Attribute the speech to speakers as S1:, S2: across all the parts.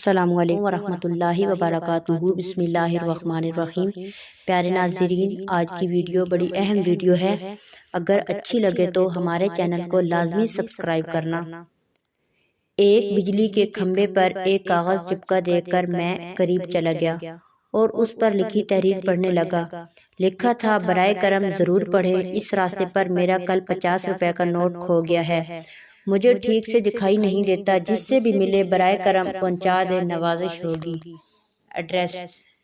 S1: السلام علیکم ورحمۃ اللہ وبرکاتہ۔ بسم اللہ الرحمن الرحیم۔ پیارے ناظرین، آج کی ویڈیو بڑی اہم ویڈیو ہے۔ اگر اچھی لگے تو ہمارے چینل کو لازمی سبسکرائب کرنا۔ ایک بجلی کے کھمبے پر ایک کاغذ چپکا دیکھ کر میں قریب چلا گیا اور اس پر لکھی تحریر پڑھنے لگا۔ لکھا تھا، برائے کرم ضرور پڑھیں، اس راستے پر میرا کل 50 روپے کا نوٹ کھو گیا ہے، مجھے ٹھیک سے دکھائی نہیں دیتا، جس سے بھی ملے برائے کرم پہنچا دے، نوازش ہوگی۔ ایڈریس۔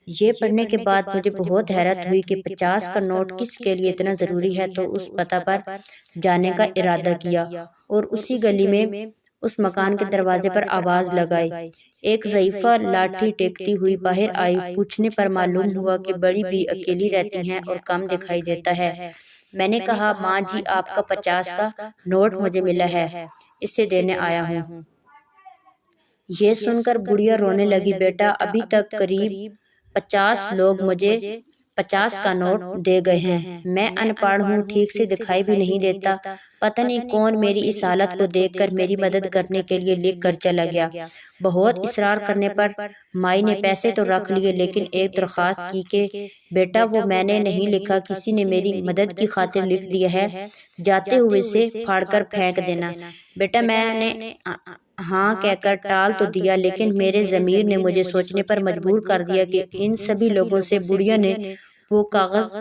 S1: یہ پڑھنے کے بعد مجھے بہت حیرت ہوئی کہ 50 کا نوٹ کس کے لیے اتنا ضروری ہے، تو اس پتہ پر جانے کا ارادہ کیا اور اسی گلی میں اس مکان کے دروازے پر آواز لگائی۔ ایک ضعیفہ لاٹھی ٹیکتی ہوئی باہر آئی۔ پوچھنے پر معلوم ہوا کہ بڑی بھی اکیلی رہتی ہیں اور کم دکھائی دیتا ہے۔ میں نے کہا، ماں جی، آپ کا 50 کا نوٹ مجھے ملا ہے، اسے دینے آیا ہوں۔ یہ سن کر بڑھیا رونے لگی۔ بیٹا، ابھی تک قریب 50 لوگ مجھے 50 کا نوٹ دے گئے ہیں، میں ان پڑھ ہوں، ٹھیک سے دکھائی بھی نہیں دیتا، پتہ نہیں کون میری اس حالت کو دیکھ کر میری مدد کرنے کے لیے لکھ کر چلا گیا۔ بہت اصرار کرنے پر مائی نے پیسے تو رکھ لیے، لیکن ایک درخواست کی کہ بیٹا، وہ میں نے نہیں لکھا، کسی نے میری مدد کی خاطر لکھ دیا ہے، جاتے ہوئے اسے پھاڑ کر پھینک دینا۔ بیٹا، میں نے ہاں کہہ کر ٹال تو دیا، لیکن میرے ضمیر نے مجھے سوچنے پر مجبور کر دیا کہ ان سبھی لوگوں سے بڑھیا نے وہ کاغذ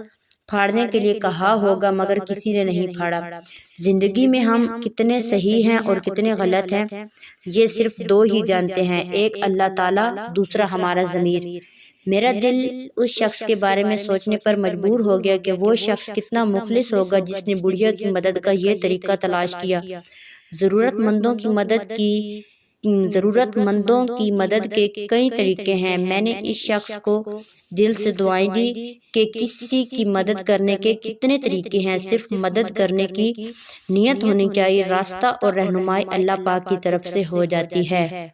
S1: پھاڑنے کے لیے کہا ہوگا، مگر کسی نے نہیں پھاڑا۔ زندگی میں ہم کتنے صحیح ہیں اور کتنے غلط ہیں، یہ صرف دو ہی جانتے ہیں، ایک اللہ تعالیٰ، دوسرا ہمارا ضمیر۔ میرا دل اس شخص کے بارے میں سوچنے پر مجبور ہو گیا کہ وہ شخص کتنا مخلص ہوگا جس نے بڑھیا کی مدد کا یہ طریقہ تلاش کیا۔ ضرورت مندوں کی مدد کے کئی طریقے ہیں۔ میں نے اس شخص کو دل سے دعائیں دی کہ کسی کی مدد کرنے کے کتنے طریقے ہیں، صرف مدد کرنے کی نیت ہونی چاہیے، راستہ اور رہنمائی اللہ پاک کی طرف سے ہو جاتی ہے۔